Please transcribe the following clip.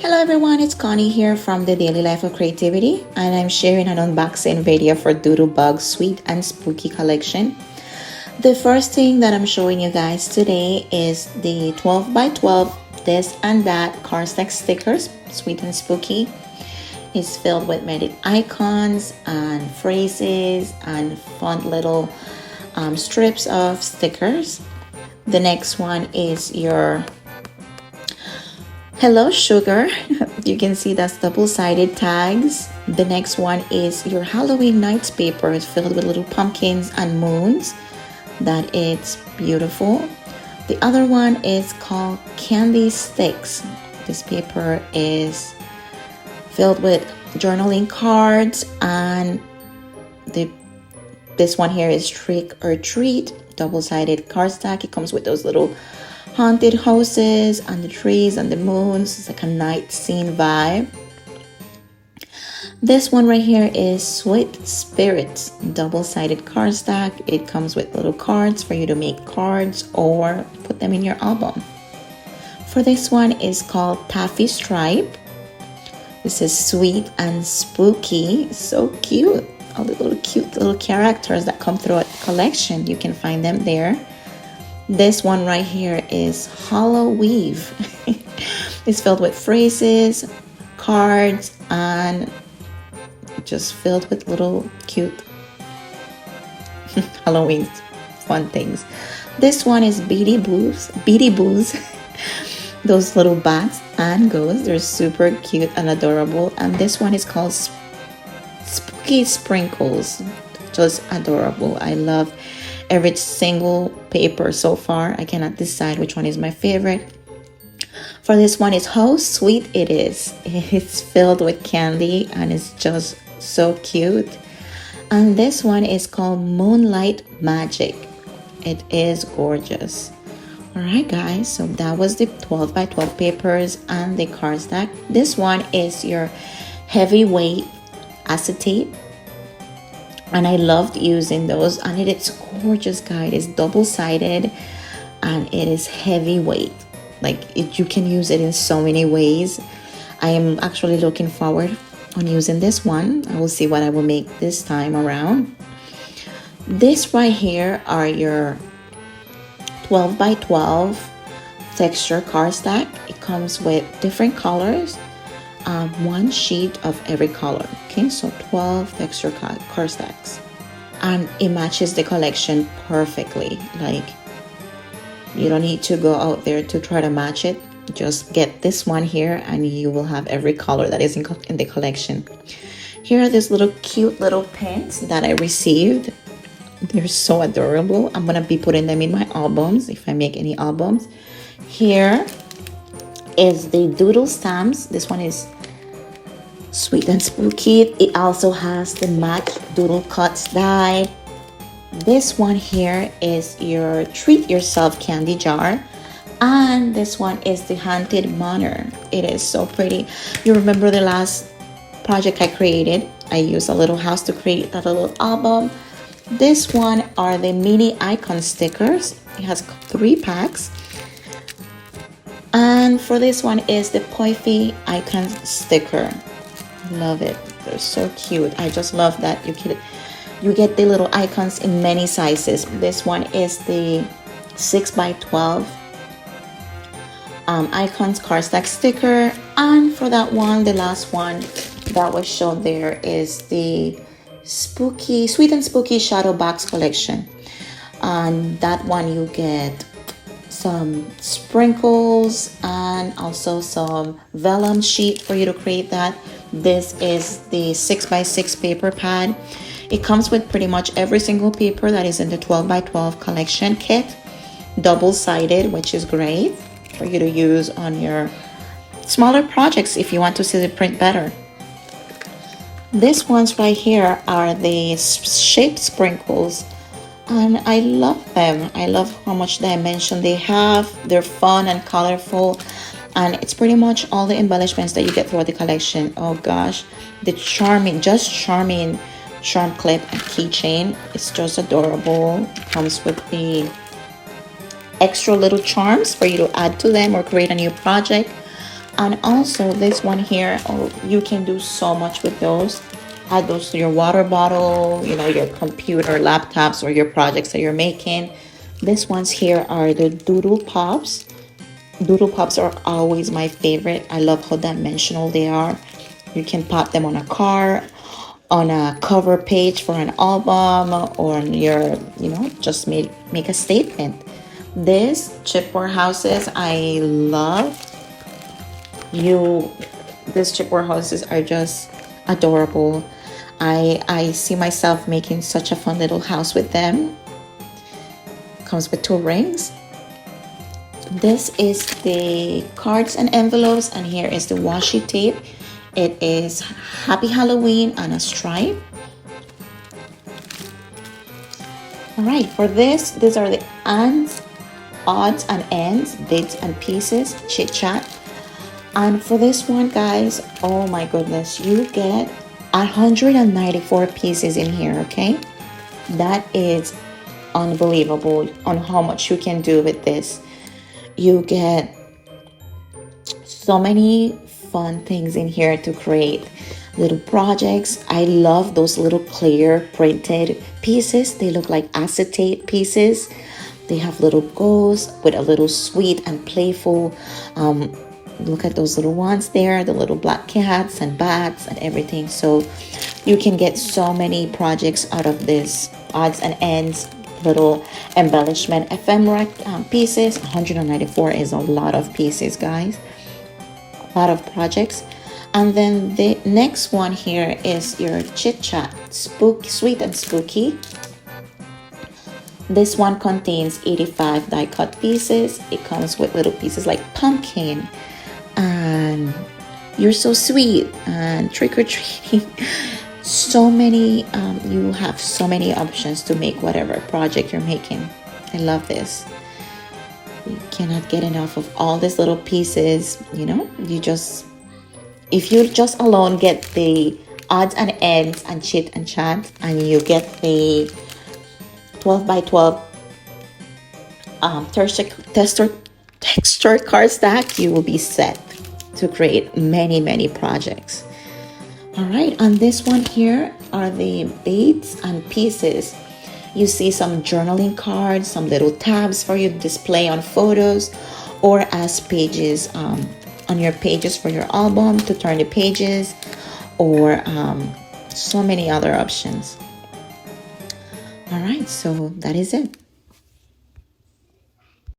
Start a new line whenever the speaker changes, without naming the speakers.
Hello everyone, it's Connie here from the Daily Life of Creativity, and I'm sharing an unboxing video for Doodlebug Sweet and Spooky collection. The first thing that I'm showing you guys today is the 12 by 12 this and that cardstock stickers. Sweet and Spooky is filled with many icons and phrases and fun little strips of stickers. The next one is your Hello Sugar. You can see that's double-sided tags. The next one is your Halloween Nights paper. It's filled with little pumpkins and moons. That is beautiful. The other one is called Candy Sticks. This paper is filled with journaling cards, and this one here is Trick or Treat, double-sided cardstock. It comes with those little haunted houses and the trees and the moons. It's like a night scene vibe. This one right here is Sweet Spirits, double-sided cardstock. It comes with little cards for you to make cards or put them in your album. For this one is called Taffy Stripe. This is Sweet and Spooky. So cute. All the little cute little characters that come throughout the collection. You can find them there. This one right here is Hollow Weave. It's filled with phrases, cards, and just filled with little cute Halloween fun things. This one is Beady Boos. Those little bats and ghosts. They're super cute and adorable. And this one is called Spooky Sprinkles. Just adorable. I love every single paper so far. I cannot decide which one is my favorite. For this one is How Sweet It Is. It's filled with candy and it's just so cute. And this one is called Moonlight Magic. It is gorgeous. Alright guys, so that was the 12 by 12 papers and the cardstock. This one is your heavyweight acetate. And I loved using those, and it is gorgeous, guys. It's double-sided and it is heavyweight. You can use it in so many ways. I am actually looking forward on using this one. I will see what I will make this time around. This right here are your 12 by 12 texture cardstock. It comes with different colors. One sheet of every color. Okay, so 12 texture cardstocks, and it matches the collection perfectly. You don't need to go out there to try to match it. Just get this one here and you will have every color that is in the collection. Here are these little cute little pins that I received. They're so adorable. I'm gonna be putting them in my albums if I make any albums. Here is the doodle stamps. This one is Sweet and Spooky. It also has the match doodle cuts die. This one here is your Treat Yourself candy jar. And this one is the Haunted Manor. It is so pretty. You remember the last project I created? I used a little house to create that little album. This one are the mini icon stickers. It has 3 packs. And for this one is the Poify icon sticker. Love it. They're so cute. I just love that you get the little icons in many sizes. This one is the 6 by 12 icons cardstock sticker. And for that one, the last one that was shown there is the Sweet and Spooky Shadow Box collection. And that one you get some sprinkles and also some vellum sheet for you to create that. This is the 6 by 6 paper pad. It comes with pretty much every single paper that is in the 12 by 12 collection kit, double-sided, which is great for you to use on your smaller projects if you want to see the print better. These ones right here are the shaped sprinkles, and I love them. I love how much dimension they have. They're fun and colorful, and it's pretty much all the embellishments that you get throughout the collection. Oh gosh, the charm clip and keychain. It's just adorable. It comes with the extra little charms for you to add to them or create a new project. And also this one here, oh, you can do so much with those. Add those to your water bottle, you know, your computer, laptops, or your projects that you're making. These ones here are the Doodle Pops. Doodle Pops are always my favorite. I love how dimensional they are. You can pop them on a car, on a cover page for an album, or on your, you know, just make a statement. These chipboard houses I love. These chipboard houses are just adorable. I see myself making such a fun little house with them. Comes with 2 rings. This is the cards and envelopes, and here is the washi tape. It is Happy Halloween and a stripe. All right, for this, these are the odds and ends, bits and pieces, chit chat. And for this one, guys, oh my goodness, you get 194 pieces in here, okay? That is unbelievable on how much you can do with this. You get so many fun things in here to create little projects. I love those little clear printed pieces. They look like acetate pieces. They have little goals with a little sweet and playful. Look at those little ones there, the little black cats and bats and everything. So you can get so many projects out of this odds and ends little embellishment ephemera pieces. 194 is a lot of pieces, guys. A lot of projects. And then the next one here is your chit chat, sweet and spooky. This one contains 85 die cut pieces. It comes with little pieces like pumpkin and you're so sweet and trick or treating. So many, you have so many options to make whatever project you're making. I love this. You cannot get enough of all these little pieces. You know, if you just alone get the odds and ends and chit and chat, and you get the 12 by 12 texture card stack, you will be set to create many projects. All right, on this one here are the beads and pieces. You see some journaling cards, some little tabs for you to display on photos or as pages on your pages for your album to turn the pages, or so many other options. All right, so that is it.